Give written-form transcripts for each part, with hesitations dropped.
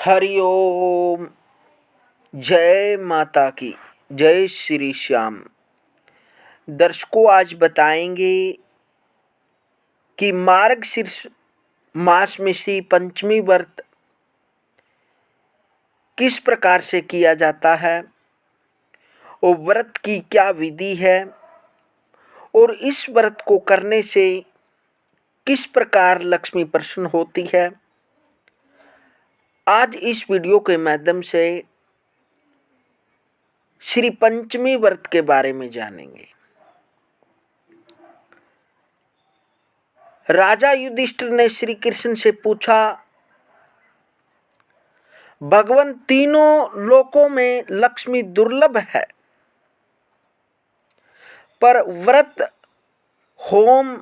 हरि ओम। जय माता की। जय श्री श्याम। दर्शकों, आज बताएंगे कि मार्गशीर्ष मास में श्री पंचमी व्रत किस प्रकार से किया जाता है और व्रत की क्या विधि है और इस व्रत को करने से किस प्रकार लक्ष्मी प्रसन्न होती है। आज इस वीडियो के माध्यम से श्री पंचमी व्रत के बारे में जानेंगे। राजा युधिष्ठिर ने श्री कृष्ण से पूछा, भगवान, तीनों लोकों में लक्ष्मी दुर्लभ है, पर व्रत, होम,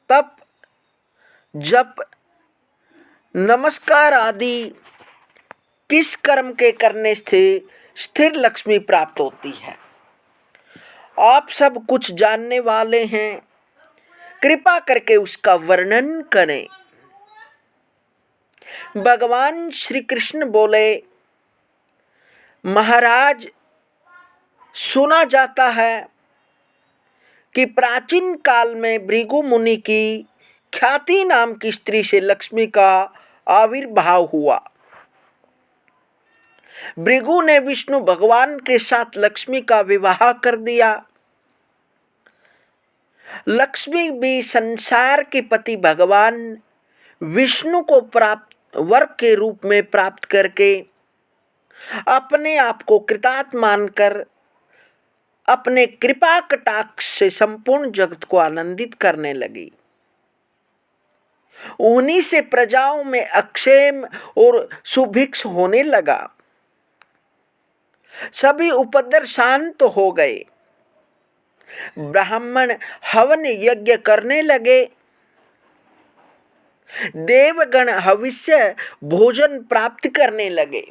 तप, जप, नमस्कार आदि किस कर्म के करने से स्थिर लक्ष्मी प्राप्त होती है? आप सब कुछ जानने वाले हैं, कृपा करके उसका वर्णन करें। भगवान श्री कृष्ण बोले, महाराज, सुना जाता है कि प्राचीन काल में भृगु मुनि की ख्याति नाम की स्त्री से लक्ष्मी का आविर्भाव हुआ। भृगु ने विष्णु भगवान के साथ लक्ष्मी का विवाह कर दिया। लक्ष्मी भी संसार के पति भगवान विष्णु को प्राप्त वर के रूप में प्राप्त करके अपने आप को कृतार्थ मानकर अपने कृपा कटाक्ष से संपूर्ण जगत को आनंदित करने लगी। उन्हीं से प्रजाओं में अक्षेम और सुभिक्ष होने लगा। सभी उपद्रव शांत हो गए। ब्राह्मण हवन यज्ञ करने लगे। देवगण हविष्य भोजन प्राप्त करने लगे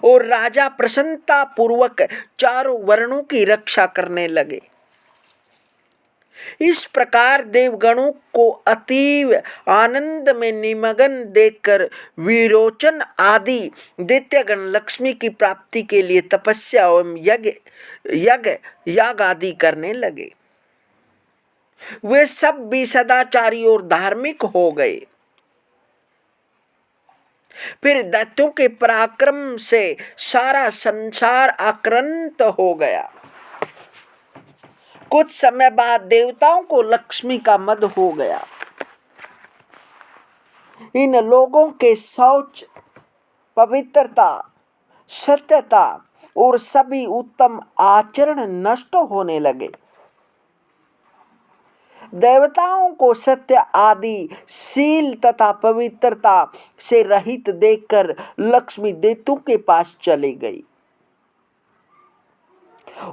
और राजा प्रसन्नता पूर्वक चारों वर्णों की रक्षा करने लगे। इस प्रकार देवगणों को अतीव आनंद में निमग्न देखकर विरोचन आदि दैत्यगण लक्ष्मी की प्राप्ति के लिए तपस्या एवं याग आदि करने लगे। वे सब भी सदाचारी और धार्मिक हो गए। फिर दैत्यों के पराक्रम से सारा संसार आक्रांत हो गया। कुछ समय बाद देवताओं को लक्ष्मी का मद हो गया। इन लोगों के शौच, पवित्रता, सत्यता और सभी उत्तम आचरण नष्ट होने लगे। देवताओं को सत्य आदि शील तथा पवित्रता से रहित देखकर लक्ष्मी दैत्यों के पास चली गई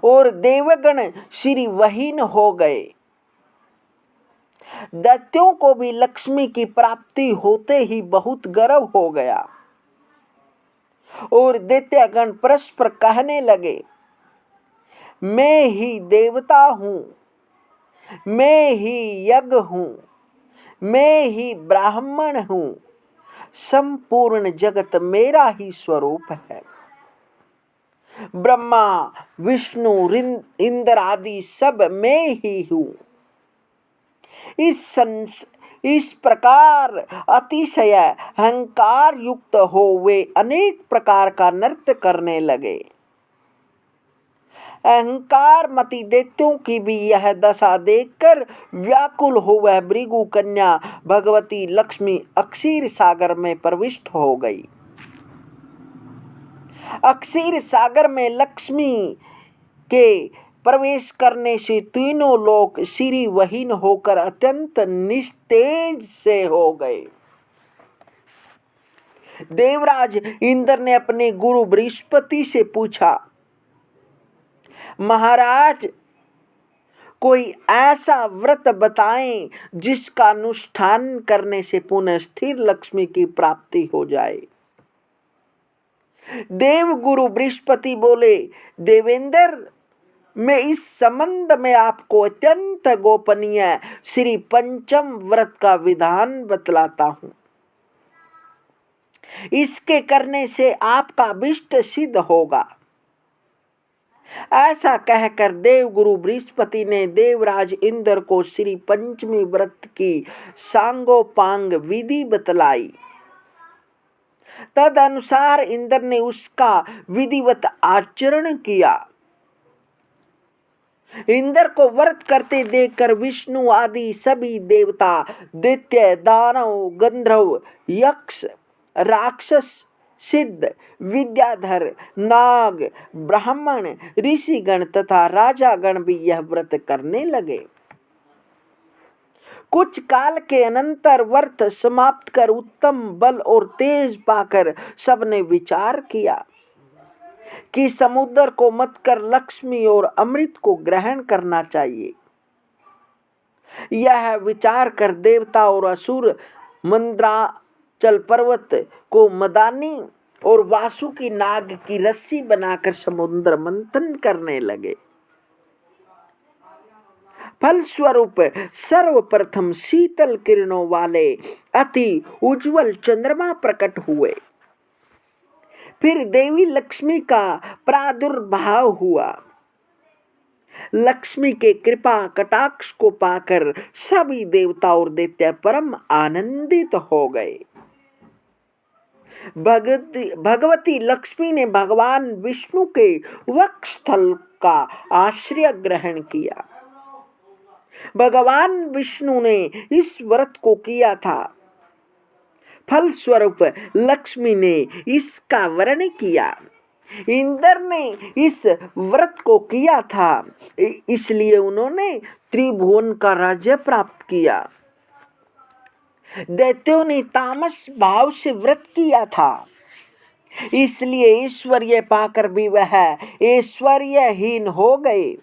और देवगण श्रीवहीन हो गए। दैत्यों को भी लक्ष्मी की प्राप्ति होते ही बहुत गर्व हो गया और दैत्यगण परस्पर कहने लगे, मैं ही देवता हूं, मैं ही यज्ञ हूं, मैं ही ब्राह्मण हूं, संपूर्ण जगत मेरा ही स्वरूप है। ब्रह्मा, विष्णु, इंद्र आदि सब मैं ही हूं। इस प्रकार अतिशय अहंकार युक्त हो वे अनेक प्रकार का नृत्य करने लगे। अहंकार मति दैत्यों की भी यह दशा देखकर व्याकुल हो वह भृगु कन्या भगवती लक्ष्मी अक्षीर सागर में प्रविष्ट हो गई। अक्षीर सागर में लक्ष्मी के प्रवेश करने से तीनों लोग श्रीवहीन होकर अत्यंत निस्तेज से हो गए। देवराज इंद्र ने अपने गुरु बृहस्पति से पूछा, महाराज, कोई ऐसा व्रत बताएं जिसका अनुष्ठान करने से पुनः स्थिर लक्ष्मी की प्राप्ति हो जाए। देव गुरु बृहस्पति बोले, देवेंद्र, मैं इस संबंध में आपको अत्यंत गोपनीय श्री पंचम व्रत का विधान बतलाता हूं। इसके करने से आपका अभिष्ट सिद्ध होगा। ऐसा कहकर देवगुरु बृहस्पति ने देवराज इंद्र को श्री पंचमी व्रत की सांगोपांग विधि बतलाई। तद अनुसार इंद्र ने उसका विधिवत आचरण किया। इंद्र को व्रत करते देखकर विष्णु आदि सभी देवता, दैत्य, दानव, गंधर्व, यक्ष, राक्षस, सिद्ध, विद्याधर, नाग, ब्राह्मण, ऋषिगण तथा राजागण भी यह व्रत करने लगे। कुछ काल के अनंतर व्रत समाप्त कर उत्तम बल और तेज पाकर सबने विचार किया कि समुद्र को मत कर लक्ष्मी और अमृत को ग्रहण करना चाहिए। यह विचार कर देवता और असुर मंदराचल पर्वत को मदानी और वासुकी नाग की रस्सी बनाकर समुद्र मंथन करने लगे। फलस्वरूप सर्वप्रथम शीतल किरणों वाले अति उज्जवल चंद्रमा प्रकट हुए। फिर देवी लक्ष्मी का प्रादुर्भाव हुआ। लक्ष्मी के कृपा कटाक्ष को पाकर सभी देवता और दैत्य परम आनंदित हो गए। भगवती लक्ष्मी ने भगवान विष्णु के वक्षस्थल का आश्रय ग्रहण किया। भगवान विष्णु ने इस व्रत को किया था। फलस्वरूप लक्ष्मी ने इसका वर्ण किया। इंद्र ने इस व्रत को किया था, इसलिए उन्होंने त्रिभुवन का राज्य प्राप्त किया। दैत्यों ने तामस भाव से व्रत किया था, इसलिए ऐश्वर्य पाकर भी वह ऐश्वर्यहीन हो गए।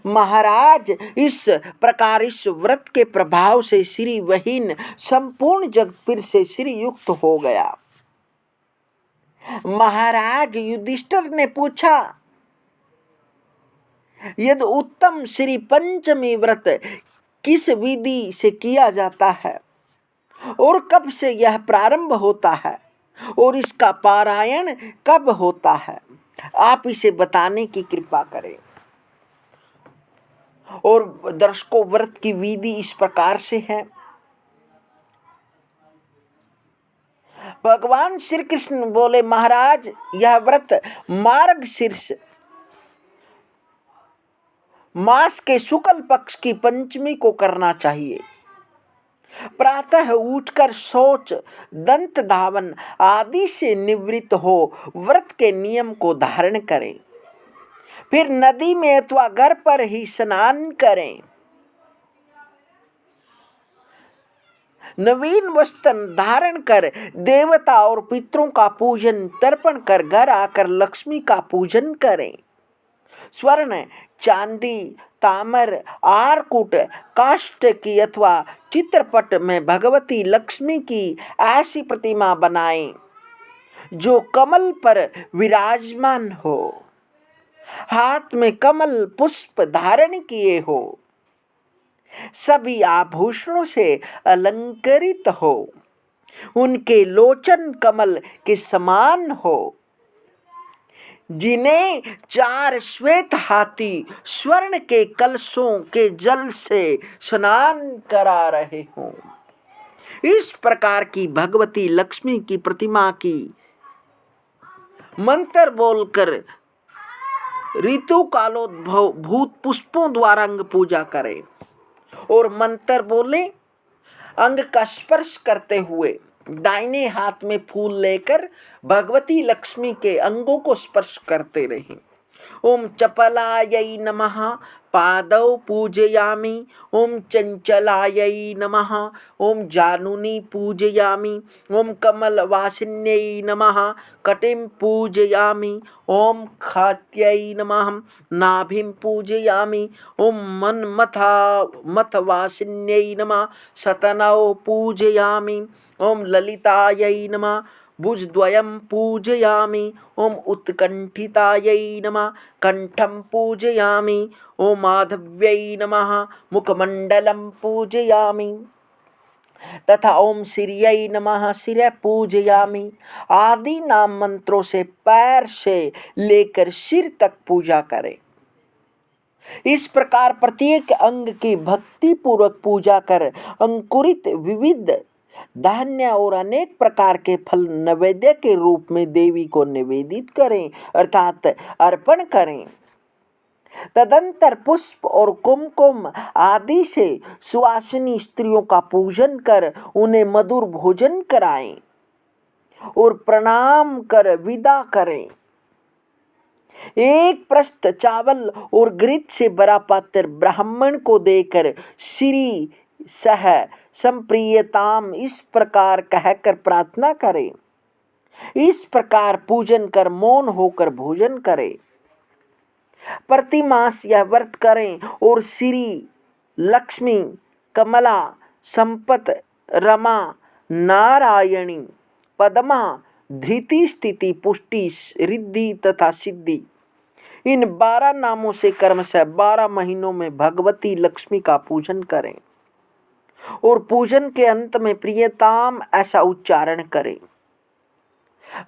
महाराज, इस प्रकार इस व्रत के प्रभाव से श्री वहीन संपूर्ण जग फिर से श्री युक्त हो गया। महाराज युधिष्ठिर ने पूछा, यदि उत्तम श्री पंचमी व्रत किस विधि से किया जाता है और कब से यह प्रारंभ होता है और इसका पारायण कब होता है, आप इसे बताने की कृपा करें। और दर्शकों, व्रत की विधि इस प्रकार से है। भगवान श्री कृष्ण बोले, महाराज, यह व्रत मार्गशीर्ष मास के शुक्ल पक्ष की पंचमी को करना चाहिए। प्रातः उठकर शौच, दंत धावन आदि से निवृत्त हो व्रत के नियम को धारण करें। फिर नदी में अथवा घर पर ही स्नान करें। नवीन वस्त्र धारण कर देवता और पितरों का पूजन तर्पण कर घर आकर लक्ष्मी का पूजन करें। स्वर्ण, चांदी, ताम्र, आरकूट, काष्ठ की अथवा चित्रपट में भगवती लक्ष्मी की ऐसी प्रतिमा बनाएं जो कमल पर विराजमान हो, हाथ में कमल पुष्प धारण किए हो, सभी आभूषणों से अलंकृत हो, उनके लोचन कमल के समान हो, जिन्हें 4 श्वेत हाथी स्वर्ण के कलशों के जल से स्नान करा रहे हों। इस प्रकार की भगवती लक्ष्मी की प्रतिमा की मंत्र बोलकर ऋतु कालोद्भव भूत पुष्पों द्वारा अंग पूजा करें और मंत्र बोले अंग का स्पर्श करते हुए दाहिने हाथ में फूल लेकर भगवती लक्ष्मी के अंगों को स्पर्श करते रहें। ओम चपलायै नमः पादौ पूजयामि, ओम चंचलायै नमः, ओम जानुनी पूजयामि, ओम कमलवासिन्यै नमः कटिं पूजयामि, ओम खात्यै नमः नाभिं पूजयामि, ओम मन्मथवासिन्यै नमः सतनौ पूजयामि, ओम ललितायै नमः भुजद्वयं पूजयामि, ओम उत्कंठितायै नमः कंठं पूजयामि, ओम माधव्यै नमः मुखमंडलं पूजयामि। तथा ओम श्रीयै नमः श्रीय पूजयामि आदि नाम मंत्रों से पैर से लेकर सिर तक पूजा करें। इस प्रकार प्रत्येक अंग की भक्ति पूर्वक पूजा कर अंकुरित विविध धान्य और अनेक प्रकार के फल नैवेद्य के रूप में देवी को निवेदित करें अर्थात अर्पण करें। तदंतर पुष्प और कुमकुम आदि से सुवासिनी स्त्रियों का पूजन कर उन्हें मधुर भोजन कराएं और प्रणाम कर विदा करें। एक प्रस्त चावल और घृत से भरा पात्र ब्राह्मण को देकर श्री सह संप्रियताम इस प्रकार कहकर प्रार्थना करें। इस प्रकार पूजन कर मौन होकर भोजन करें। प्रतिमास यह व्रत करें और श्री लक्ष्मी, कमला, संपत, रमा, नारायणी, पद्मा, धृति, स्थिति, पुष्टि, रिद्धि तथा सिद्धि इन 12 नामों से क्रमशः 12 महीनों में भगवती लक्ष्मी का पूजन करें और पूजन के अंत में प्रियताम ऐसा उच्चारण करें।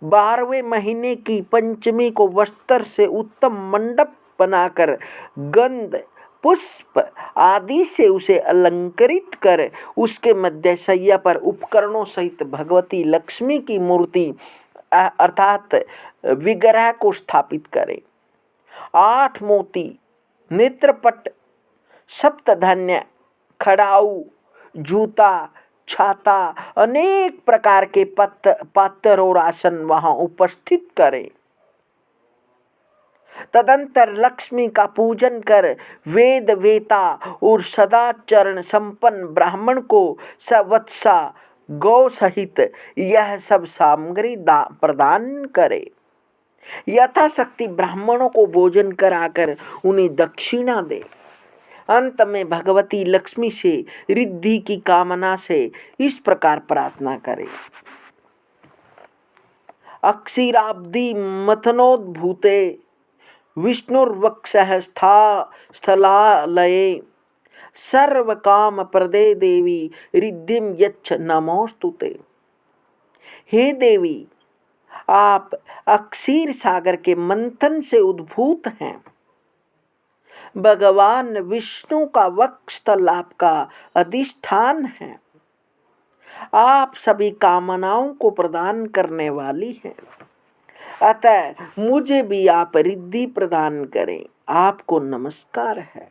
12वें महीने की पंचमी को वस्त्र से उत्तम मंडप बनाकर गंध, पुष्प आदि से उसे अलंकृत कर उसके मध्य शैया पर उपकरणों सहित भगवती लक्ष्मी की मूर्ति अर्थात विग्रह को स्थापित करें। 8 मोती, नेत्रपट, सप्तधान्य, खड़ाऊ, जूता, छाता, अनेक प्रकार के पात्र और आसन वहां उपस्थित करें। तदंतर लक्ष्मी का पूजन कर वेद वेता और सदाचरण संपन्न ब्राह्मण को सवत्सा गौ सहित यह सब सामग्री प्रदान करे। यथाशक्ति ब्राह्मणों को भोजन कराकर उन्हें दक्षिणा दे। अंत में भगवती लक्ष्मी से रिद्धि की कामना से इस प्रकार प्रार्थना करें। अक्षीराब्धि मथनोद्भूते विष्णुर्वक्षः स्थलालये सर्व काम प्रदे देवी रिद्धिम यच्छ नमोस्तुते। हे देवी, आप अक्षीर सागर के मंथन से उद्भूत हैं। भगवान विष्णु का वक्षस्थल आपका अधिष्ठान है। आप सभी कामनाओं को प्रदान करने वाली हैं। अतः मुझे भी आप रिद्धि प्रदान करें। आपको नमस्कार है।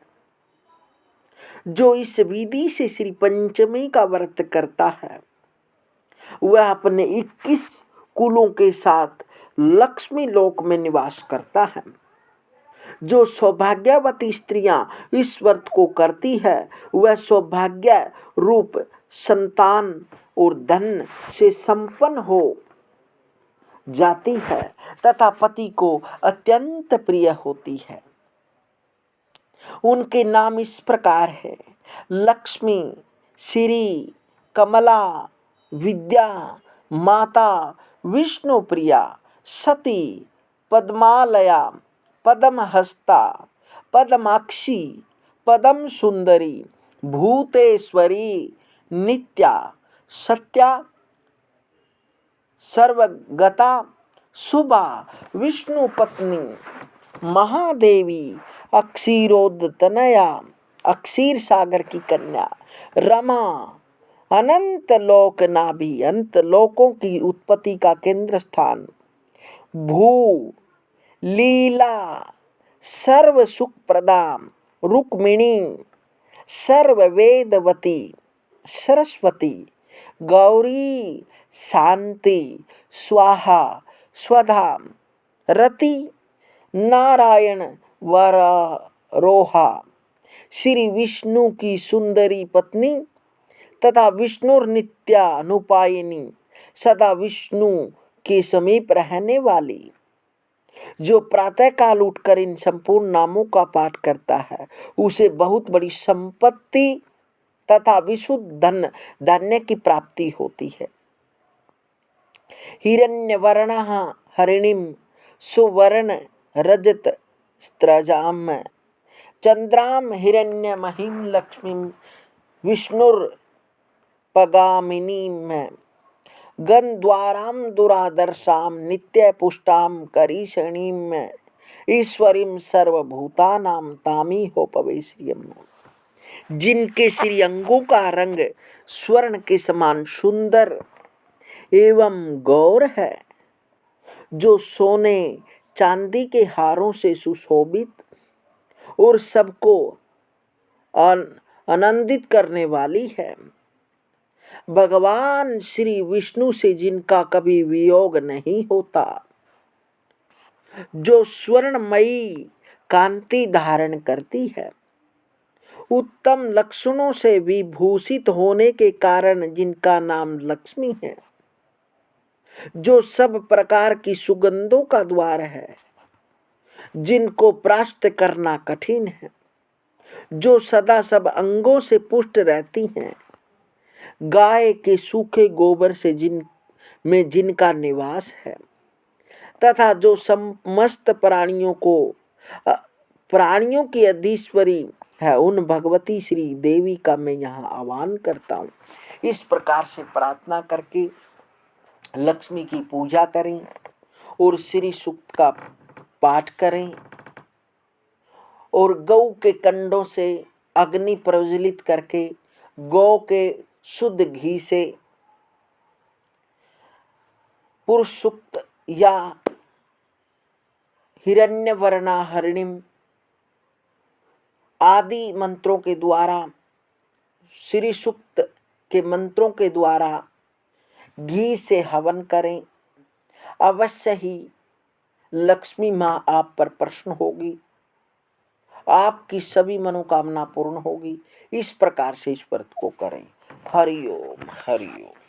जो इस विधि से श्री पंचमी का व्रत करता है वह अपने 21 कुलों के साथ लक्ष्मी लोक में निवास करता है। जो सौभाग्यवती स्त्रियां इस व्रत को करती है वह सौभाग्य रूप संतान और धन से संपन्न हो जाती है तथा पति को अत्यंत प्रिय होती है। उनके नाम इस प्रकार है: लक्ष्मी, श्री, कमला, विद्या, माता, विष्णु प्रिया, सती, पद्मालया, पद्महस्ता, पद्माक्षी, पद्म सुंदरी, भूतेश्वरी, नित्या, सत्या, सर्वगता, शुभा, विष्णु पत्नी, महादेवी, अक्षीरोदतनया, अक्षीर सागर की कन्या, रमा, अनंत लोक नाभि, अंत लोकों की उत्पत्ति का केंद्र स्थान, भू, लीला, सर्व सुख प्रदाम, रुक्मिणी, सर्व वेदवती, सरस्वती, गौरी, शांति, स्वाहा, स्वधा, रति, नारायण, वरारोहा, श्री विष्णु की सुंदरी पत्नी तथा विष्णु नित्यानुपायिनी, सदा विष्णु के समीप रहने वाली। जो प्रातः काल उठकर इन संपूर्ण नामों का पाठ करता है उसे बहुत बड़ी संपत्ति तथा विशुद्ध धन धान्य की प्राप्ति होती है। हिरण्यवर्णः हरिणीं सुवर्ण रजत स्त्रजाम चंद्राम हिरण्यमहीं लक्ष्मीं विष्णुर पगामिनी में गंद्वाराम दुरादर्शाम नित्य पुष्टाम करीषणीम में ईश्वरीम सर्वभूतानां तामी हो पवेश्रियम। जिनके श्री अंगों का रंग स्वर्ण के समान सुंदर एवं गौर है, जो सोने चांदी के हारों से सुशोभित और सबको आनंदित करने वाली है, भगवान श्री विष्णु से जिनका कभी वियोग नहीं होता, जो स्वर्णमयी कांति धारण करती है, उत्तम लक्षणों से विभूषित होने के कारण जिनका नाम लक्ष्मी है, जो सब प्रकार की सुगंधों का द्वार है, जिनको प्राप्त करना कठिन है, जो सदा सब अंगों से पुष्ट रहती हैं, गाय के सूखे गोबर से जिनका निवास है, तथा जो समस्त प्राणियों की अधीश्वरी है, उन भगवती श्री देवी का मैं यहाँ आह्वान करता हूँ। इस प्रकार से प्रार्थना करके लक्ष्मी की पूजा करें और श्री सूक्त का पाठ करें और गौ के कंडों से अग्नि प्रज्वलित करके गौ के शुद्ध घी से पुरुष सूक्त या हिरण्यवर्णा हरिणीम आदि मंत्रों के द्वारा, श्री सूक्त के मंत्रों के द्वारा घी से हवन करें। अवश्य ही लक्ष्मी माँ आप पर प्रसन्न होगी, आपकी सभी मनोकामना पूर्ण होगी। इस प्रकार से इस व्रत को करें। हरि ओम हरि ओम।